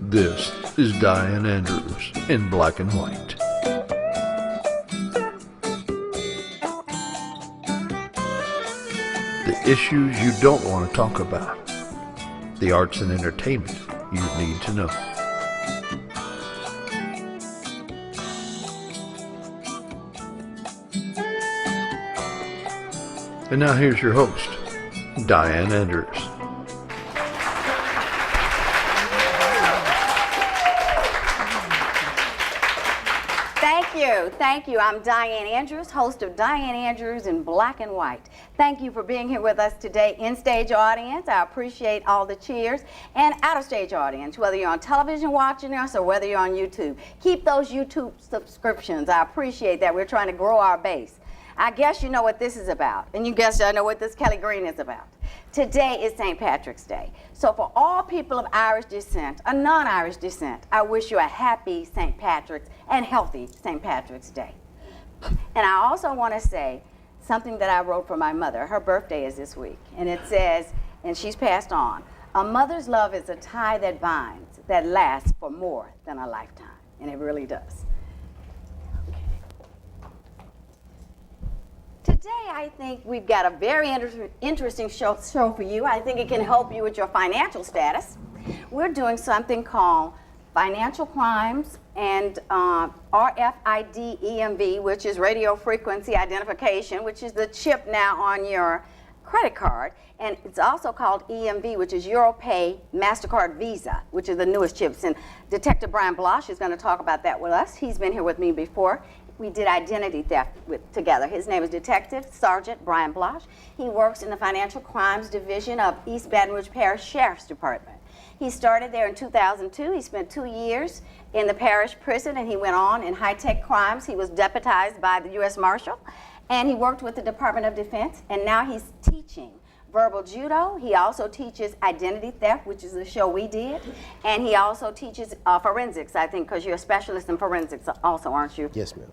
This is Dianne Andrews in Black and White. The issues you don't want to talk about. The arts and entertainment you need to know. And now here's your host, Dianne Andrews. Thank you. I'm Dianne Andrews, host of Dianne Andrews in Black and White. Thank you for being here with us today. In-stage audience, I appreciate all the cheers. And out-of-stage audience, whether you're on television watching us or whether you're on YouTube, keep those YouTube subscriptions. I appreciate that. We're trying to grow our base. I guess you know what this is about, and you guess I know what this Kelly Green is about. Today is St. Patrick's Day. So for all people of Irish descent, or non-Irish descent, I wish you a happy St. Patrick's and healthy St. Patrick's Day. And I also want to say something that I wrote for my mother. Her birthday is this week, and it says, and she's passed on, a mother's love is a tie that binds, that lasts for more than a lifetime, and it really does. Today, I think we've got a very interesting show for you. I think it can help you with your financial status. We're doing something called Financial Crimes and RFID EMV, which is radio frequency identification, which is the chip now on your credit card. And it's also called EMV, which is EuroPay MasterCard Visa, which is the newest chips. And Detective B Blache is going to talk about that with us. He's been here with me before. We did identity theft together. His name is Detective Sergeant B Blache. He works in the Financial Crimes Division of East Baton Rouge Parish Sheriff's Department. He started there in 2002. He spent 2 years in the parish prison, and he went on in high-tech crimes. He was deputized by the U.S. Marshal, and he worked with the Department of Defense, and now he's teaching verbal judo. He also teaches identity theft, which is the show we did, and he also teaches forensics, I think, because you're a specialist in forensics also, aren't you? Yes, ma'am.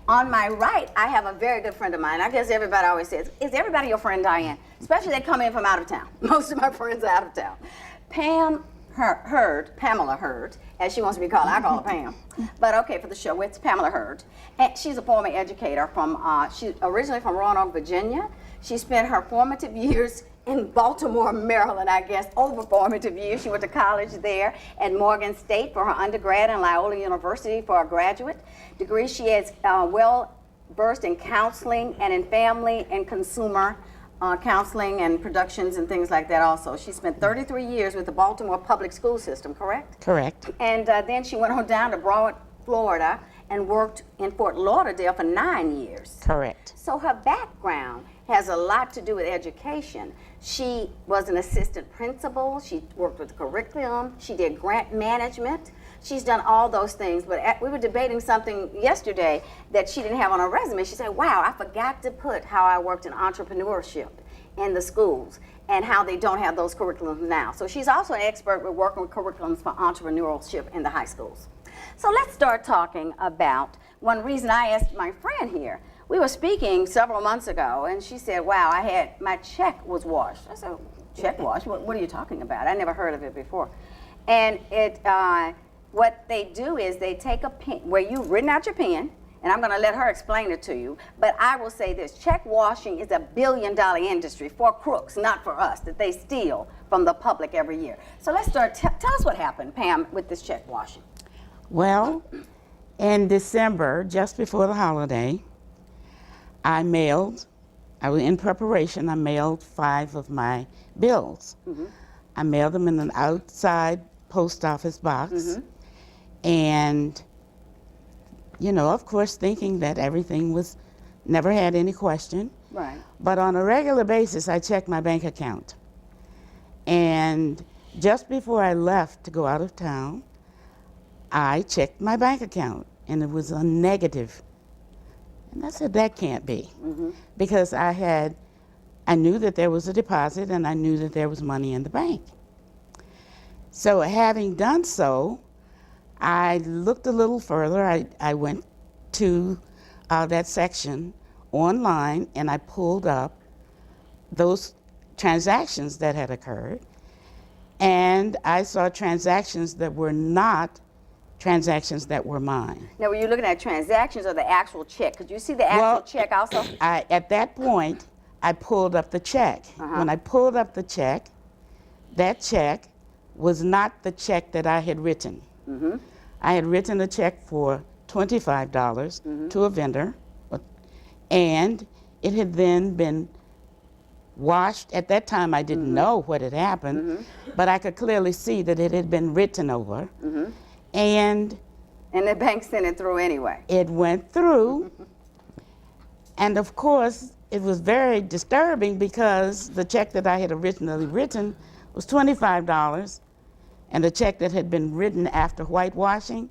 On my right, I have a very good friend of mine. I guess everybody always says, is everybody your friend, Dianne? Especially they come in from out of town. Most of my friends are out of town. Pamela Hurd, as she wants to be called. I call her Pam. But okay, for the show, it's Pamela Hurd. And she's a former educator she's originally from Roanoke, Virginia. She spent her formative years in Baltimore, Maryland, I guess, over formative years. She went to college there at Morgan State for her undergrad and Loyola University for a graduate degree. She is well-versed in counseling and in family and consumer counseling and productions and things like that also. She spent 33 years with the Baltimore public school system, correct? Correct. And then she went on down to Broward, Florida, and worked in Fort Lauderdale for 9 years. Correct. So her background has a lot to do with education. She was an assistant principal. She worked with curriculum. She did grant management. She's done all those things, but we were debating something yesterday that she didn't have on her resume. She said, wow, I forgot to put how I worked in entrepreneurship in the schools and how they don't have those curriculums now. So she's also an expert with working with curriculums for entrepreneurship in the high schools. So let's start talking about one reason I asked my friend here. We were speaking several months ago, and she said, wow, my check was washed. I said, check washed? What are you talking about? I never heard of it before. And what they do is they take a pen, where you've written out your pen, and I'm going to let her explain it to you, but I will say this, check washing is a billion-dollar industry for crooks, not for us, that they steal from the public every year. So let's start, tell us what happened, Pam, with this check washing. Well, in December, just before the holiday, I mailed 5 of my bills. Mm-hmm. I mailed them in an outside post office box. Mm-hmm. And, you know, of course, thinking that everything never had any question. Right. But on a regular basis, I checked my bank account. And just before I left to go out of town, I checked my bank account, and it was a negative. And I said, that can't be. Mm-hmm. Because I knew that there was a deposit, and I knew that there was money in the bank. So having done so, I looked a little further. I went to that section online, and I pulled up those transactions that had occurred. and I saw transactions that were not transactions that were mine. Now, were you looking at transactions or the actual check? Could you see the actual check also? At that point, I pulled up the check. When I pulled up the check, that check was not the check that I had written. I had written a check for $25 to a vendor, and it had then been washed. At that time, I didn't know what had happened, but I could clearly see that it had been written over. And the bank sent it through anyway. it went through. And of course, it was very disturbing because the check that I had originally written was $25, and the check that had been written after whitewashing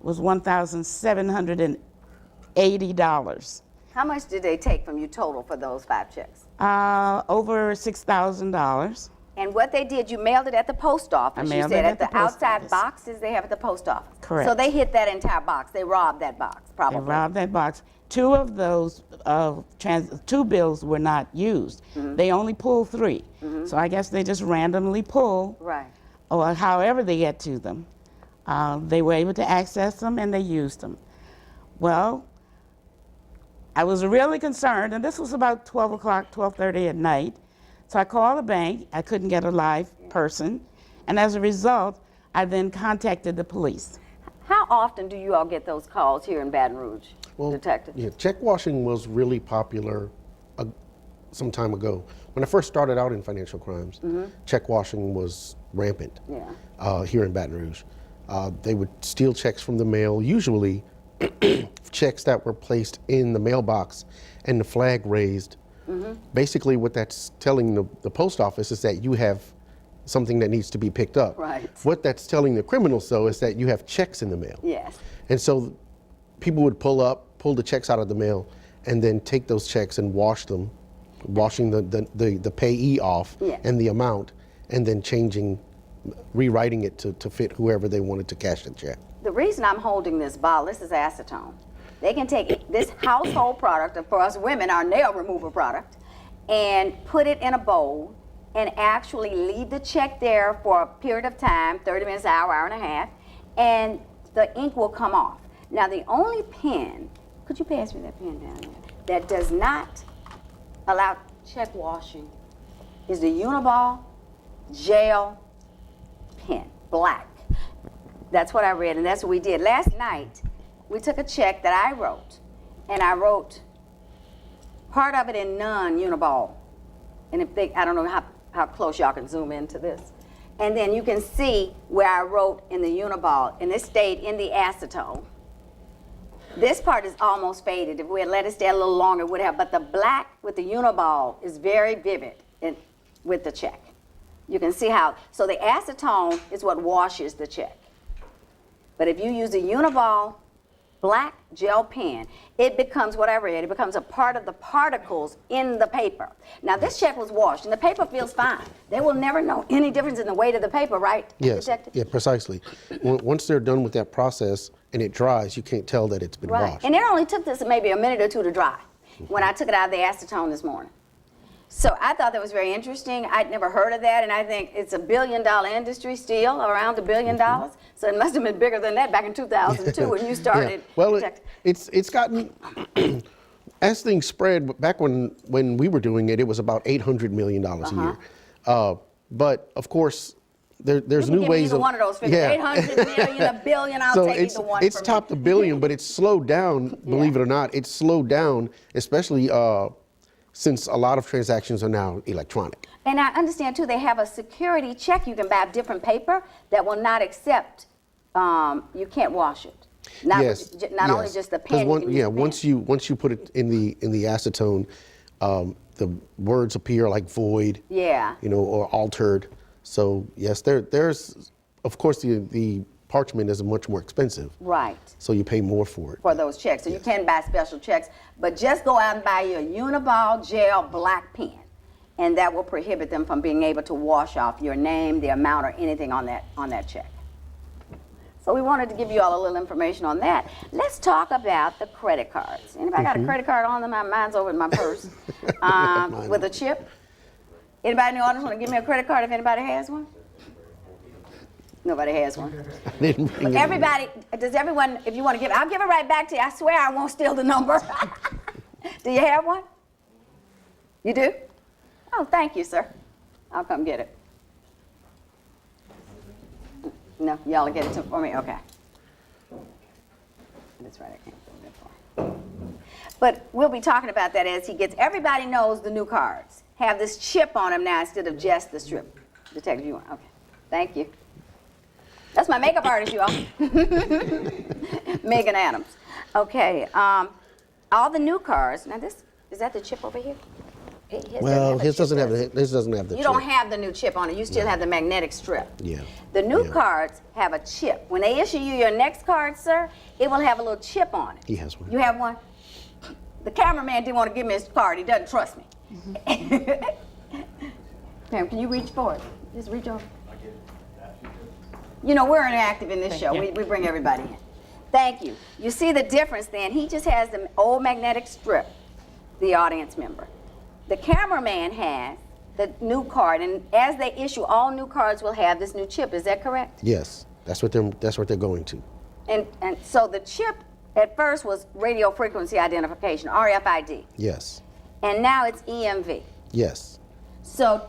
was $1,780. How much did they take from you total for those 5 checks? Over $6,000. And what they did, you mailed it at the post office. I mailed you said it at the post outside office. boxes they have at the post office. Correct. So they hit that entire box. They robbed that box, probably. They robbed that box. 2 of those 2 bills were not used. They only pulled 3. So I guess they just randomly pull, Right. or however they get to them. They were able to access them and they used them. Well, I was really concerned, and this was about 12 o'clock, 12:30 at night. So I called the bank. I couldn't get a live person. And as a result, I then contacted the police. How often do you all get those calls here in Baton Rouge, Detective? Yeah, check washing was really popular some time ago. When I first started out in financial crimes, check washing was rampant here in Baton Rouge. They would steal checks from the mail, usually checks that were placed in the mailbox and the flag raised. Basically, what that's telling the post office is that you have something that needs to be picked up. Right. What that's telling the criminals, though, is that you have checks in the mail. Yes. And so people would pull the checks out of the mail, and then take those checks and wash them, washing the payee off and the amount, and then rewriting it to fit whoever they wanted to cash the check. The reason I'm holding this bottle, this is acetone. They can take this household product, and for us women, our nail remover product, and put it in a bowl and actually leave the check there for a period of time, 30 minutes, an hour, hour and a half, and the ink will come off. Now, the only pen, could you pass me that pen down there, that does not allow check washing is the Uniball gel pen, black. That's what I read, and that's what we did. Last night, we took a check that I wrote, and I wrote part of it in non-Uniball. And I don't know how close y'all can zoom into this. And then you can see where I wrote in the Uniball, and it stayed in the acetone. This part is almost faded. If we had let it stay a little longer, it would have. But the black with the Uniball is very vivid with the check. You can see how, so the acetone is what washes the check. But if you use a Uniball black gel pen, it becomes what I read. It becomes a part of the particles in the paper. Now, this check was washed, and the paper feels fine. They will never know any difference in the weight of the paper, right, Yes, Detective? yeah, precisely. Once they're done with that process and it dries, you can't tell that it's been washed. And it only took this maybe a minute or 2 to dry when I took it out of the acetone this morning. So I thought that was very interesting. I'd never heard of that, and I think it's a $1 billion industry still, around $1 billion. So it must have been bigger than that back in 2002 when you started. Yeah. Well, it's gotten, as things spread, back when we were doing it, it was about $800 million a year. But of course, there's new ways of. One of those figures, 800 million, $1 billion. I'll So take either one. it's topped $1 billion, but it's slowed down. Believe it or not, it's slowed down, especially since a lot of transactions are now electronic. And I understand too, they have a security check. You can buy different paper that will not accept. You can't wash it. Not only just the pen. Once you put it in the acetone, the words appear like void. Yeah. Or altered. So yes, there's of course the parchment is much more expensive. Right. So you pay more for it. For those checks. So you can buy special checks, but just go out and buy your Uniball gel black pen, and that will prohibit them from being able to wash off your name, the amount, or anything on that check. So we wanted to give you all a little information on that. Let's talk about the credit cards. Anybody got a credit card on them? Mine's over in my purse with a chip. Anybody in the audience want to give me a credit card if anybody has one? Nobody has one. I didn't bring it. Everybody, does everyone, if you want to give it, I'll give it right back to you. I swear I won't steal the number. Do you have one? You do? Oh, thank you, sir. I'll come get it. No, y'all will get it for me? Okay. That's right, I can't go that far. But we'll be talking about that as he gets, everybody knows the new cards have this chip on them now instead of just the strip. Detective, you want, okay. Thank you. That's my makeup artist, you all. Megan Adams. Okay, all the new cards, now this, is that the chip over here? Well, his doesn't have the chip. You don't have the new chip on it. You still have the magnetic strip. Yeah. The new cards have a chip. When they issue you your next card, sir, it will have a little chip on it. He has one. You have one? The cameraman didn't want to give me his card. He doesn't trust me. Pam, can you reach for it? Just reach over. You know, we're interactive in this show. We bring everybody in. Thank you. You see the difference then? He just has the old magnetic strip, the audience member. The cameraman has the new card, and as they issue, all new cards will have this new chip. Is that correct? Yes, that's what they're going to. And so the chip at first was radio frequency identification, RFID. Yes. And now it's EMV. Yes. So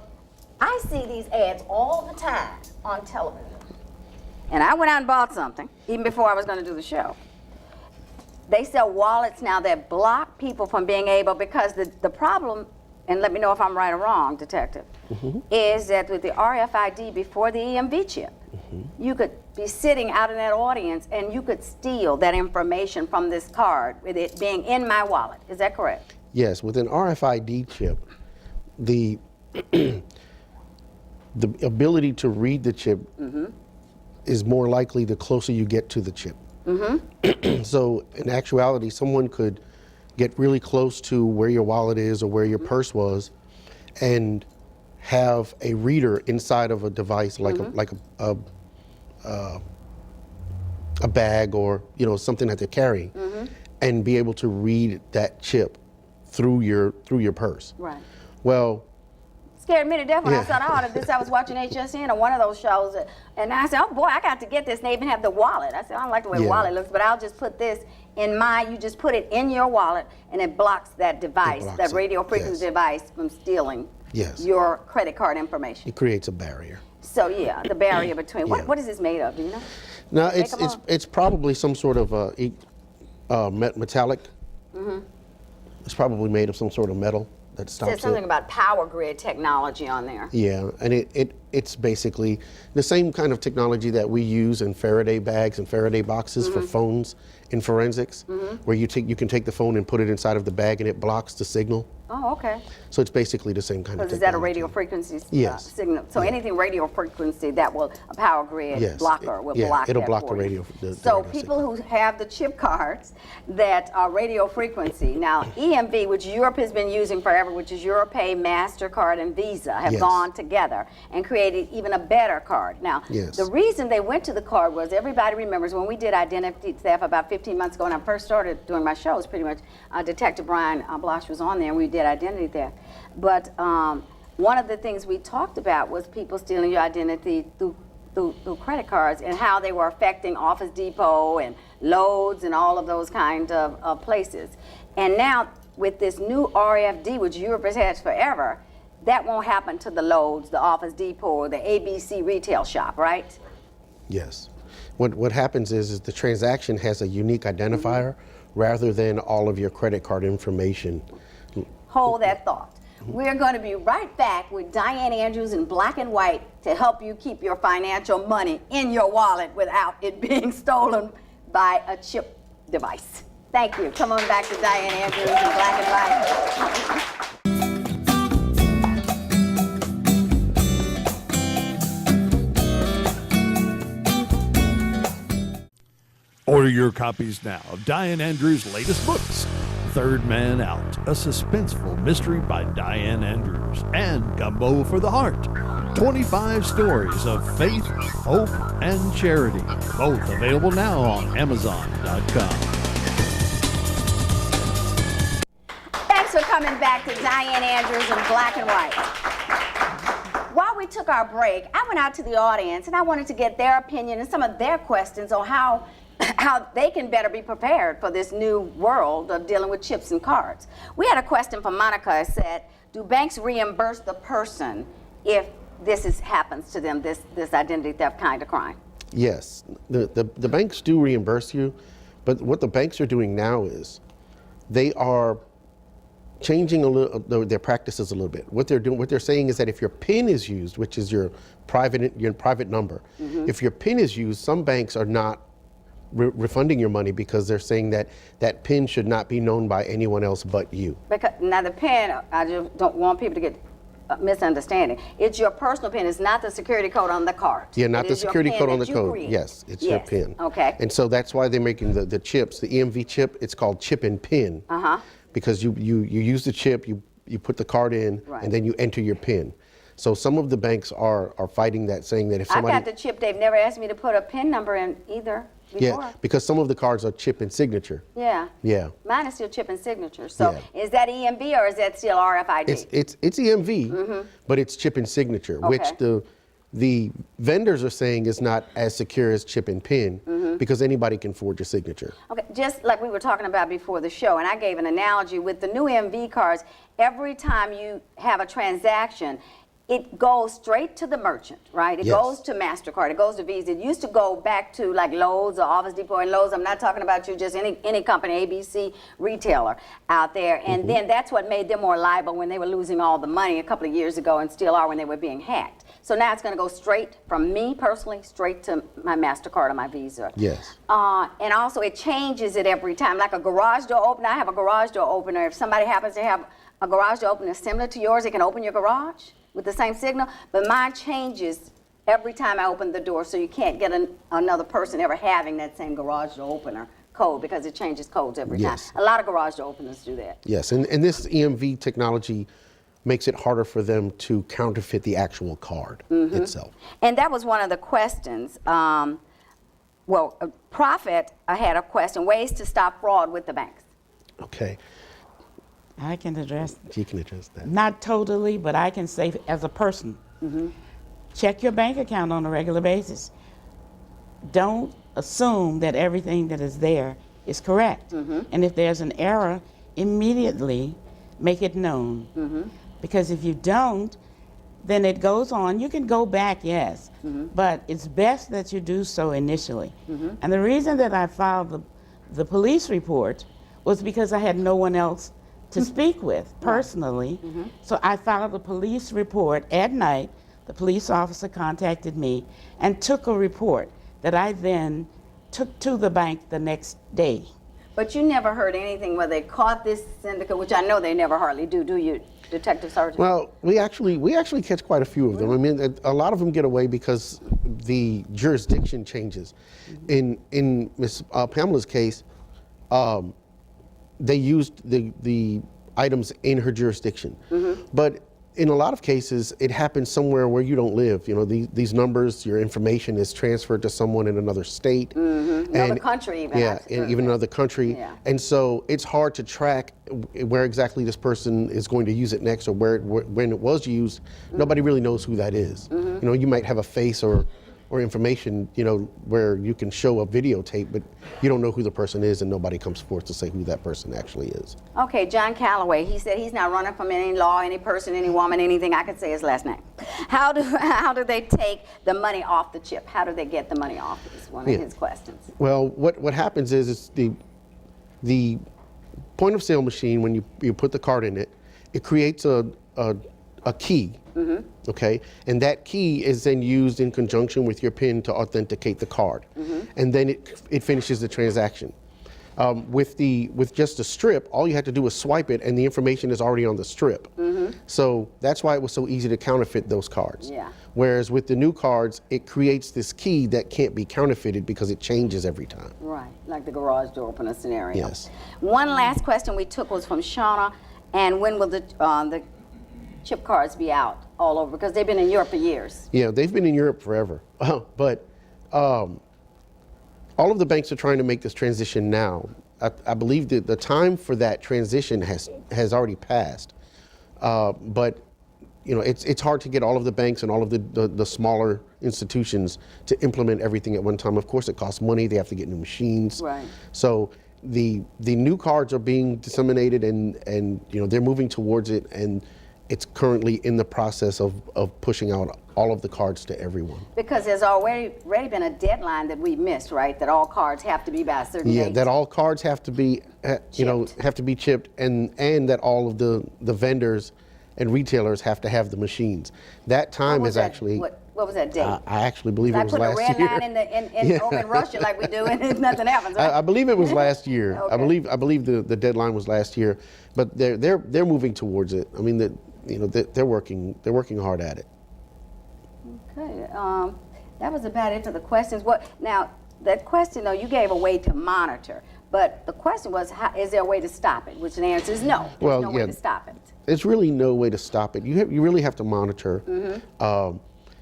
I see these ads all the time on television. And I went out and bought something, even before I was going to do the show. They sell wallets now that block people from being able, because the problem, and let me know if I'm right or wrong, Detective, is that with the RFID before the EMV chip, you could be sitting out in that audience and you could steal that information from this card with it being in my wallet. Is that correct? Yes, with an RFID chip, the the ability to read the chip is more likely the closer you get to the chip. So in actuality, someone could get really close to where your wallet is or where your purse was and have a reader inside of a device like a bag or something that they're carrying and be able to read that chip through your purse. Right. Well, Scared me to death when I saw this. I was watching HSN on one of those shows, and I said, oh boy, I got to get this. And they even have the wallet. I said, I don't like the way the wallet looks, but I'll just put this in you just put it in your wallet, and it blocks that device, that radio frequency device from stealing your credit card information. It creates a barrier. So yeah, the barrier between, what is this made of, do you know? No, it's probably some sort of metallic. It's probably made of some sort of metal that stops it. It says something about power grid technology on there. Yeah, and it's basically the same kind of technology that we use in Faraday bags and Faraday boxes for phones in forensics, where you can take the phone and put it inside of the bag and it blocks the signal. Oh, okay. So it's basically the same kind of technology. Is that a radio frequency signal? So anything radio frequency that will, a power grid blocker will block it'll that block for the you. radio. So people who have the chip cards that are radio frequency, now EMV, which Europe has been using forever, which is Europay, MasterCard, and Visa, have gone together and created even a better card. Now, the reason they went to the card was, everybody remembers when we did identity theft about 15 months ago, and I first started doing my shows, pretty much, Detective Brian Blache was on there, and we did identity theft. But one of the things we talked about was people stealing your identity through credit cards, and how they were affecting Office Depot and Lowe's and all of those kind of places. And now with this new RFD, which Europe has had forever, that won't happen to the Lowe's, the Office Depot, or the ABC retail shop, right? Yes. What happens is the transaction has a unique identifier rather than all of your credit card information. Hold that thought. We're going to be right back with Dianne Andrews in Black and White to help you keep your financial money in your wallet without it being stolen by a chip device. Thank you. Come on back to Dianne Andrews in Black and White. Order your copies now of Dianne Andrews' latest books, Third Man Out, a suspenseful mystery by Dianne Andrews, and Gumbo for the Heart, 25 stories of faith, hope, and charity, both available now on Amazon.com. Thanks for coming back to Dianne Andrews in Black and White. While we're we took our break, I went out to the audience and I wanted to get their opinion and some of their questions on how they can better be prepared for this new world of dealing with chips and cards. We had a question from Monica. It said, do banks reimburse the person if this happens to them, this identity theft kind of crime? Yes, the banks do reimburse you, but what the banks are doing now is they are changing their practices a little bit. What they're saying is that if your PIN is used, which is your private number, if your PIN is used, some banks are not refunding your money because they're saying that that PIN should not be known by anyone else but you. Because now the PIN, I just don't want people to get misunderstanding. It's your personal PIN. It's not the security code on the card. Yeah, not the security code on the code. Create. Yes, it's your PIN. Okay. And so that's why they're making the chips, the EMV chip. It's called chip and PIN. Because you use the chip, you put the card in, and then you enter your PIN. So some of the banks are fighting that, saying that if somebody... I got the chip. They've never asked me to put a PIN number in either before. Yeah, because some of the cards are chip and signature. Yeah. Yeah. Mine is still chip and signature. So is that EMV or is that still RFID? It's EMV, but it's chip and signature, which the vendors are saying is not as secure as chip and PIN because anybody can forge a signature. Okay, just like we were talking about before the show, and I gave an analogy with the new EMV cards, every time you have a transaction, it goes straight to the merchant, right? It goes to MasterCard, it goes to Visa. It used to go back to like Lowe's or Office Depot and Lowe's. I'm not talking about you, just any company, ABC retailer out there. And then that's what made them more liable when they were losing all the money a couple of years ago and still are when they were being hacked. So now it's going to go straight from me personally, straight to my MasterCard or my Visa. Yes. And also it changes it every time. Like a garage door opener, I have a garage door opener. If somebody happens to have a garage door opener similar to yours, it can open your garage with the same signal, but mine changes every time I open the door, so you can't get another person ever having that same garage door opener code because it changes codes every time. A lot of garage door openers do that. Yes, and this EMV technology makes it harder for them to counterfeit the actual card itself. And that was one of the questions. Prophet had a question, ways to stop fraud with the banks. Okay. I can address. You can address that. Not totally, but I can say as a person, check your bank account on a regular basis. Don't assume that everything that is there is correct. And if there's an error, immediately make it known. Because if you don't, then it goes on. You can go back, yes, but it's best that you do so initially. And the reason that I filed the police report was because I had no one else to speak with personally. So I filed a police report at night. The police officer contacted me and took a report that I then took to the bank the next day. But you never heard anything where they caught this syndicate, which I know they never hardly do you, Detective Sergeant? Well, we actually catch quite a few of them. I mean, a lot of them get away because the jurisdiction changes. In Miss Pamela's case, they used the items in her jurisdiction. But in a lot of cases, it happens somewhere where you don't live. You know, these numbers, your information is transferred to someone in another state. Another country even. Yeah, and even another country. And so it's hard to track where exactly this person is going to use it next or when it was used. Nobody really knows who that is. You know, you might have a face or information, you know, where you can show a videotape, but you don't know who the person is and nobody comes forth to say who that person actually is. Okay, John Calloway, he said he's not running from any law, any person, any woman, anything. I could say his last name. How do they take the money off the chip? How do they get the money off? Is one of his questions. Well, what happens is it's the point of sale machine, when you put the card in it, it creates a key. Okay, and that key is then used in conjunction with your PIN to authenticate the card, and then it finishes the transaction. With just a strip, all you have to do is swipe it, and the information is already on the strip. So that's why it was so easy to counterfeit those cards. Whereas with the new cards, it creates this key that can't be counterfeited because it changes every time. Right, like the garage door opener scenario. Yes. One last question we took was from Shauna, and when will the chip cards be out all over? Because they've been in Europe for years. Yeah, they've been in Europe forever. But all of the banks are trying to make this transition now. I believe that the time for that transition has already passed. But you know, it's hard to get all of the banks and all of the smaller institutions to implement everything at one time. Of course, it costs money. They have to get new machines. Right. So the new cards are being disseminated, and you know, they're moving towards it, and it's currently in the process of pushing out all of the cards to everyone. Because there's already been a deadline that we missed, right? That all cards have to be by a certain date. Yeah, that all cards have to be, you know, have to be chipped, and that all of the vendors and retailers have to have the machines. That time is actually. What was that date? I actually believe it was last year. I put a red line in over in Russia like we do, and nothing happens. Right? I believe it was last year. Okay. I believe the deadline was last year, but they're moving towards it. I mean, they're working hard at it. Okay, that was about it for the questions. Now, that question, though, you gave a way to monitor, but the question was, is there a way to stop it? Which the answer is no. There's no way to stop it. There's really no way to stop it. You really have to monitor.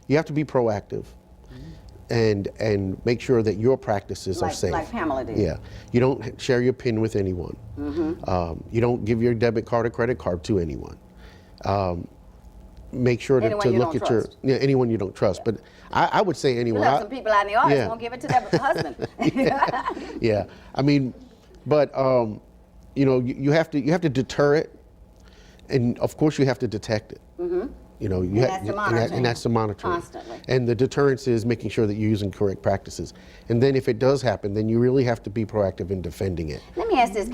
You have to be proactive, and make sure that your practices are safe. Like Pamela did. Yeah, you don't share your PIN with anyone. You don't give your debit card or credit card to anyone. Make sure to look at anyone you don't trust. But I would say anyone. We'll have some people out in the audience won't give it to their husband. Yeah, I mean, but you know, you have to deter it, and of course you have to detect it. You know, and that's the monitoring constantly. And the deterrence is making sure that you're using correct practices. And then if it does happen, then you really have to be proactive in defending it. Let me ask this: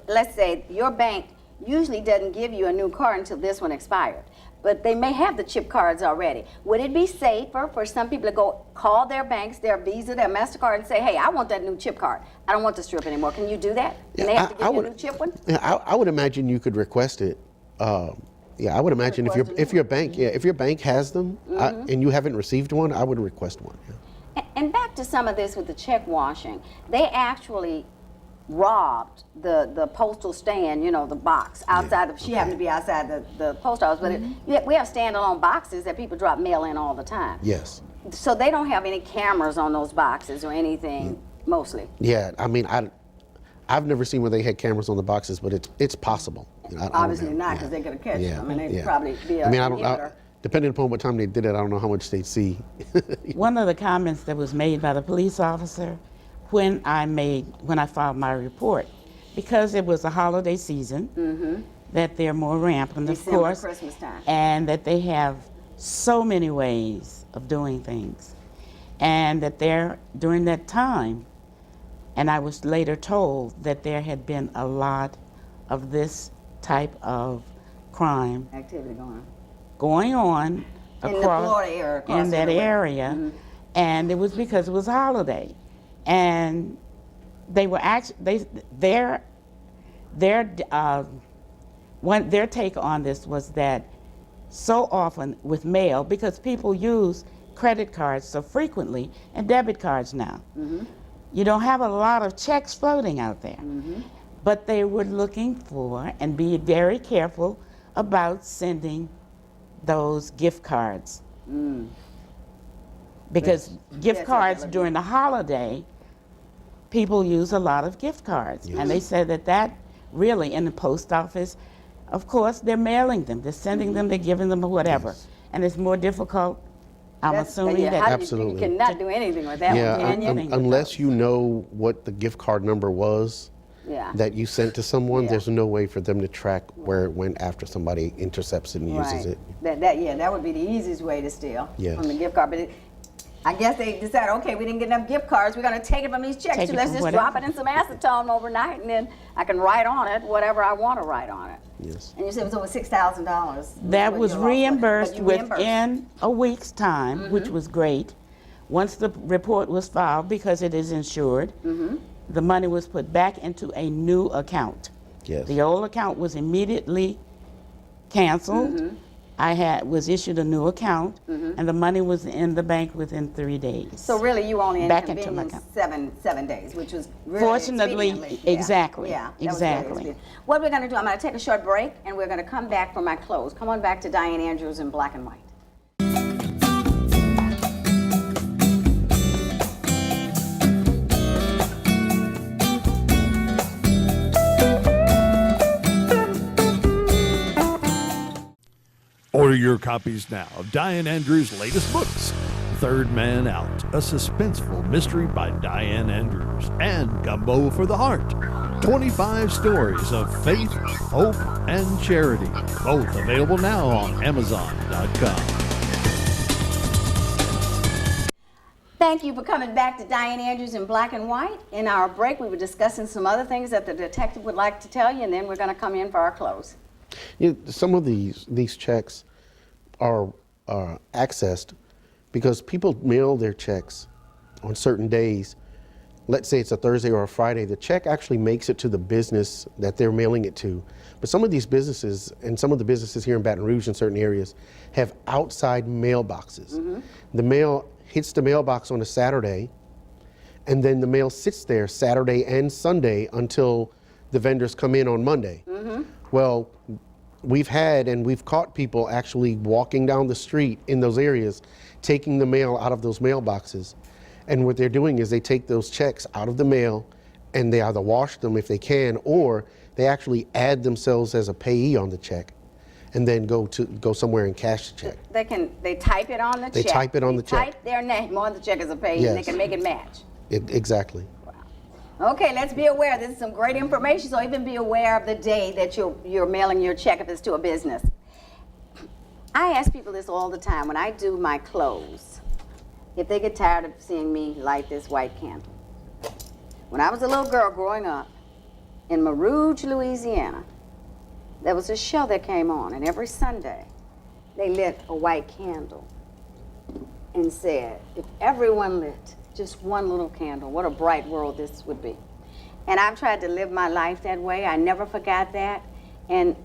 let's say your bank usually doesn't give you a new card until this one expired, but they may have the chip cards already. Would it be safer for some people to go call their banks, their Visa, their MasterCard, and say, hey, I want that new chip card. I don't want the strip anymore. Can you do that? And they have to give you a new chip one? Yeah, I would imagine you could request it. Yeah, I would imagine if your bank has them and you haven't received one, I would request one. Yeah. And back to some of this with the check washing, they actually robbed the postal stand, you know, the box outside. She happened to be outside the post office, but we have standalone boxes that people drop mail in all the time. Yes. So they don't have any cameras on those boxes or anything, mostly. Yeah, I mean, I've never seen where they had cameras on the boxes, but it's possible. You know, Obviously not, because they're going to catch them. I mean, they'd probably be a inhibitor. Depending upon what time they did it, I don't know how much they'd see. One of the comments that was made by the police officer when I filed my report, because it was a holiday season, that they're more rampant, of course, Christmas time, and that they have so many ways of doing things, and that during that time, and I was later told that there had been a lot of this type of crime activity going on in the Florida area, in that area, and it was because it was a holiday, and they were actually their take on this was that so often with mail, because people use credit cards so frequently and debit cards now, you don't have a lot of checks floating out there. But they were looking for and be very careful about sending those gift cards. Because gift cards during the holiday, people use a lot of gift cards. And they said that really in the post office, of course, they're mailing them, they're sending them, they're giving them whatever. And it's more difficult, I'm assuming that. Absolutely. You cannot do anything with that one, can you? Unless you know what the gift card number was that you sent to someone, there's no way for them to track where it went after somebody intercepts it and uses it. That would be the easiest way to steal from the gift card. But I guess they decided, okay, we didn't get enough gift cards, we're going to take it from these checks, so let's just drop it in some acetone overnight, and then I can write on it whatever I want to write on it. Yes. And you said it was over $6,000. That was reimbursed within a week's time, which was great. Once the report was filed, because it is insured, the money was put back into a new account. Yes. The old account was immediately canceled. I was issued a new account, and the money was in the bank within 3 days. So really, you only back into my inconvenienced account. 7 days, which was really Fortunately, exactly. Yeah, exactly. What we're going to do, I'm going to take a short break, and we're going to come back for my close. Come on back to Dianne Andrews in Black and White. Or Order your copies now of Dianne Andrews' latest books, Third Man Out, a suspenseful mystery by Dianne Andrews, and Gumbo for the Heart, 25 stories of faith, hope, and charity, both available now on Amazon.com. Thank you for coming back to Dianne Andrews in Black and White. In our break, we were discussing some other things that the detective would like to tell you, and then we're going to come in for our close. Some of these checks are accessed because people mail their checks on certain days. Let's say it's a Thursday or a Friday. The check actually makes it to the business that they're mailing it to. But some of these businesses, and some of the businesses here in Baton Rouge in certain areas, have outside mailboxes. Mm-hmm. The mail hits the mailbox on a Saturday, and then the mail sits there Saturday and Sunday until the vendors come in on Monday. Mm-hmm. Well, we've caught people actually walking down the street in those areas, taking the mail out of those mailboxes. And what they're doing is they take those checks out of the mail and they either wash them if they can, or they actually add themselves as a payee on the check and then go somewhere and cash the check. They type it on the check. They type it on the check. Type their name on the check as a payee, yes. And they can make it match. Exactly. Wow. Okay, let's be aware. This is some great information, so even be aware of the day that you're mailing your check if it's to a business. I ask people this all the time when I do my close, if they get tired of seeing me light this white candle. When I was a little girl growing up in Rouge, Louisiana, there was a show that came on, and every Sunday they lit a white candle and said, if everyone lit just one little candle, what a bright world this would be. And I've tried to live my life that way. I never forgot that. And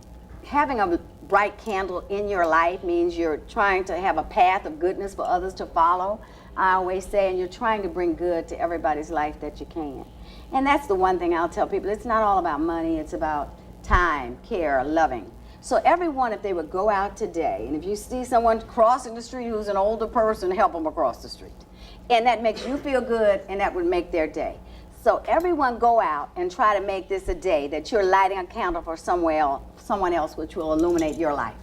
having a bright candle in your life means you're trying to have a path of goodness for others to follow, I always say, and you're trying to bring good to everybody's life that you can. And that's the one thing I'll tell people. It's not all about money. It's about time, care, loving. So everyone, if they would go out today, and if you see someone crossing the street who's an older person, help them across the street. And that makes you feel good, and that would make their day. So everyone go out and try to make this a day that you're lighting a candle for someone else, which will illuminate your life.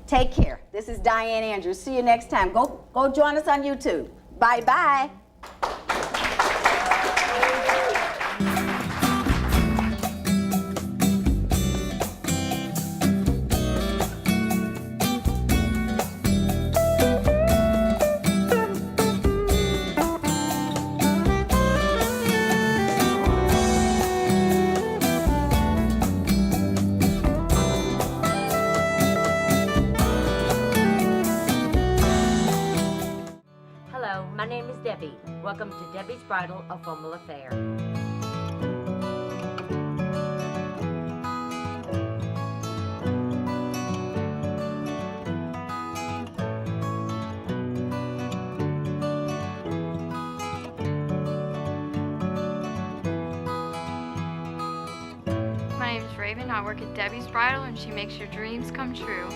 Take care. This is Dianne Andrews. See you next time. Go join us on YouTube. Bye-bye. My name is Debbie. Welcome to Debbie's Bridal, a Formal Affair. My name is Raven. I work at Debbie's Bridal, and she makes your dreams come true.